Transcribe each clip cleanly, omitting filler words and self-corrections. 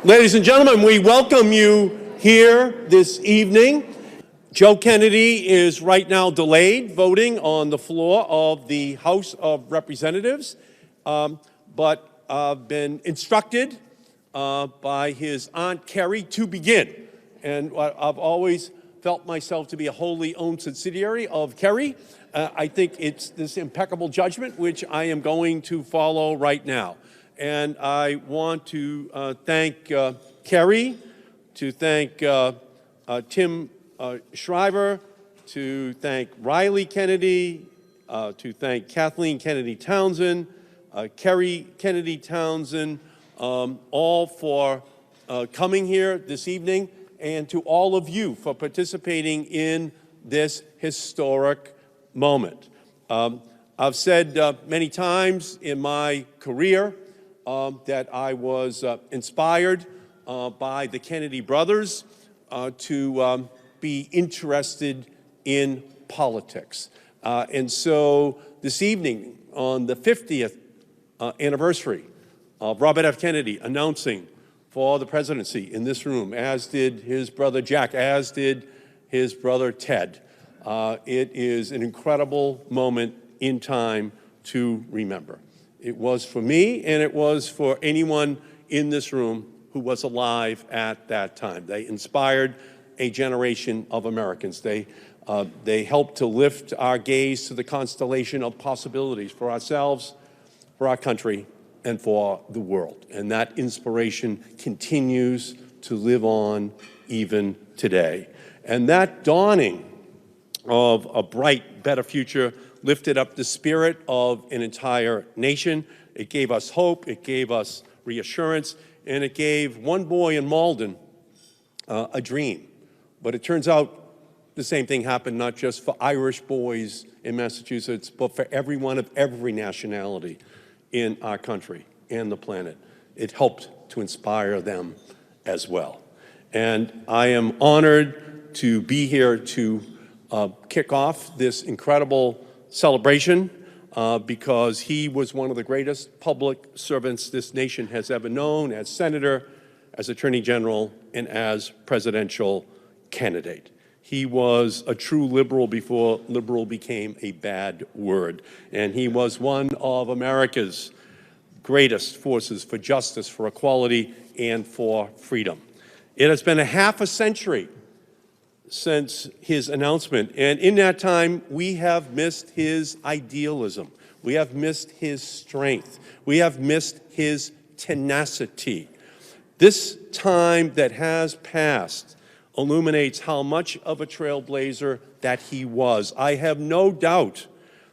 Ladies and gentlemen, we welcome you here this evening. Joe Kennedy is right now delayed voting on the floor of the House of Representatives, but been instructed by his Aunt Kerry to begin. And I've always felt myself to be a wholly owned subsidiary of Kerry. I think it's this impeccable judgment which I am going to follow right now. And I want to thank Kerry, to thank Tim Shriver, to thank Riley Kennedy, to thank Kathleen Kennedy Townsend, Kerry Kennedy Townsend, all for coming here this evening, and to all of you for participating in this historic moment. I've said many times in my career that I was inspired by the Kennedy brothers to be interested in politics. And so this evening, on the 50th anniversary of Robert F. Kennedy announcing for the presidency in this room, as did his brother Jack, as did his brother Ted, it is an incredible moment in time to remember. It was for me, and it was for anyone in this room who was alive at that time. They inspired a generation of Americans. They helped to lift our gaze to the constellation of possibilities for ourselves, for our country, and for the world. And that inspiration continues to live on even today. And that dawning of a bright, better future lifted up the spirit of an entire nation. It gave us hope, it gave us reassurance, and it gave one boy in Malden a dream. But it turns out the same thing happened not just for Irish boys in Massachusetts, but for everyone of every nationality in our country and the planet. It helped to inspire them as well. And I am honored to be here to kick off this incredible celebration because he was one of the greatest public servants this nation has ever known, as senator, as attorney general, and as presidential candidate. He was a true liberal before liberal became a bad word. And he was one of America's greatest forces for justice, for equality, and for freedom. It has been a half a century since his announcement, and in that time, we have missed his idealism. We have missed his strength. We have missed his tenacity. This time that has passed illuminates how much of a trailblazer that he was. I have no doubt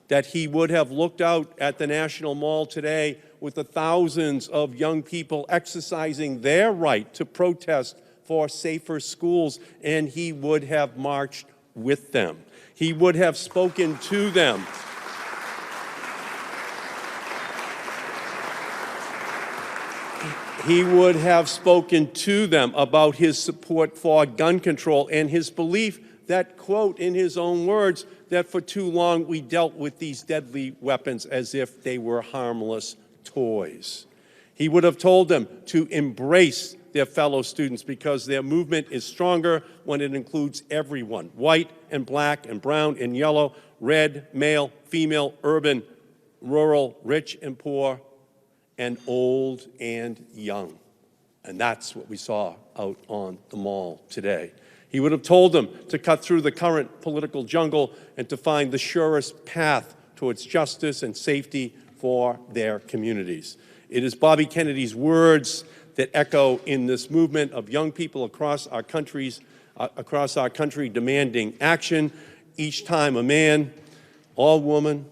that he would have looked out at the National Mall today with the thousands of young people exercising their right to protest for safer schools, and he would have marched with them. He would have spoken to them. He would have spoken to them about his support for gun control and his belief that, quote, in his own words, that for too long we dealt with these deadly weapons as if they were harmless toys. He would have told them to embrace their fellow students because their movement is stronger when it includes everyone, white and black and brown and yellow, red, male, female, urban, rural, rich and poor, and old and young. And that's what we saw out on the mall today. He would have told them to cut through the current political jungle and to find the surest path towards justice and safety for their communities. It is Bobby Kennedy's words that echo in this movement of young people across our country demanding action. Each time a man or woman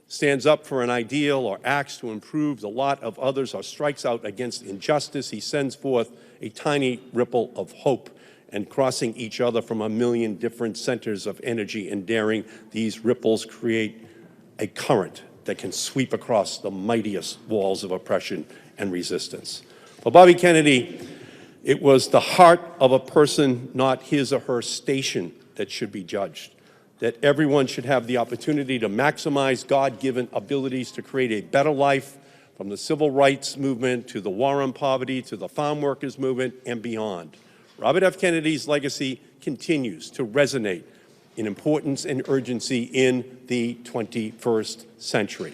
stands up for an ideal or acts to improve the lot of others or strikes out against injustice, he sends forth a tiny ripple of hope, and crossing each other from a million different centers of energy and daring, these ripples create a current that can sweep across the mightiest walls of oppression and resistance. For Bobby Kennedy, it was the heart of a person, not his or her station, that should be judged. That everyone should have the opportunity to maximize God-given abilities to create a better life from the civil rights movement to the war on poverty to the farm workers movement and beyond. Robert F. Kennedy's legacy continues to resonate in importance and urgency in the 21st century.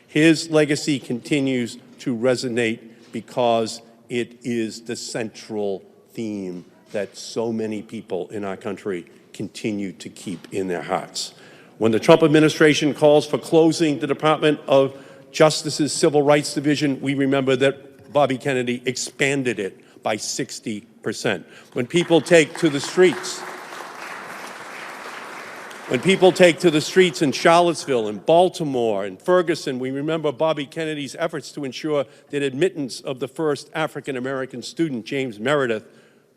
His legacy continues to resonate because it is the central theme that so many people in our country continue to keep in their hearts. When the Trump administration calls for closing the Department of Justice's Civil Rights Division, we remember that Bobby Kennedy expanded it by 60%. When people take to the streets, in Charlottesville, in Baltimore, in Ferguson, we remember Bobby Kennedy's efforts to ensure that admittance of the first African-American student, James Meredith,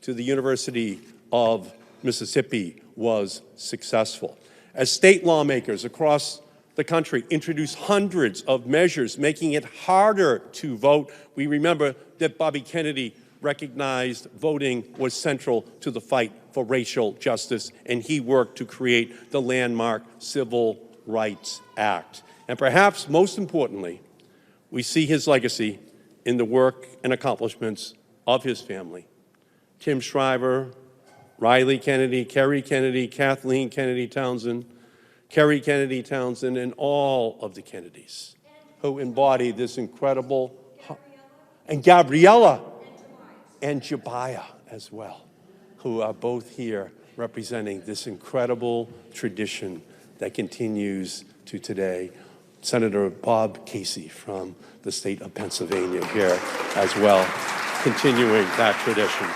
to the University of Mississippi was successful. As state lawmakers across the country introduced hundreds of measures making it harder to vote, we remember that Bobby Kennedy recognized voting was central to the fight for racial justice, and he worked to create the landmark Civil Rights Act. And perhaps most importantly, we see his legacy in the work and accomplishments of his family. Tim Shriver, Riley Kennedy, Kerry Kennedy, Kathleen Kennedy Townsend, Kerry Kennedy Townsend, and all of the Kennedys who embody this incredible, and Gabriella, and Jabaya as well, who are both here representing this incredible tradition that continues to today. Senator Bob Casey from the state of Pennsylvania here as well, continuing that tradition.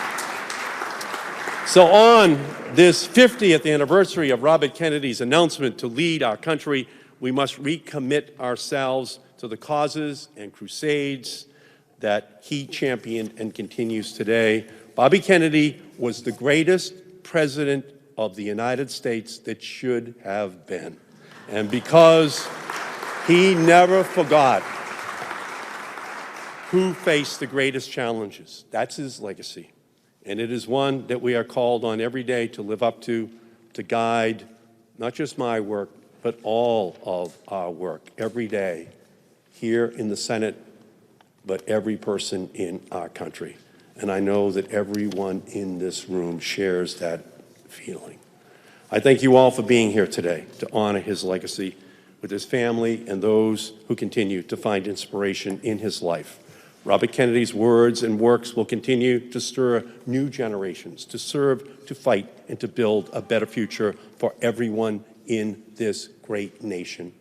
So on this 50th anniversary of Robert Kennedy's announcement to lead our country, we must recommit ourselves to the causes and crusades that he championed and continues today. Bobby Kennedy was the greatest president of the United States that should have been. And because he never forgot who faced the greatest challenges, that's his legacy. And it is one that we are called on every day to live up to guide not just my work, but all of our work every day here in the Senate, but every person in our country. And I know that everyone in this room shares that feeling. I thank you all for being here today to honor his legacy with his family and those who continue to find inspiration in his life. Robert Kennedy's words and works will continue to stir new generations to serve, to fight, and to build a better future for everyone in this great nation.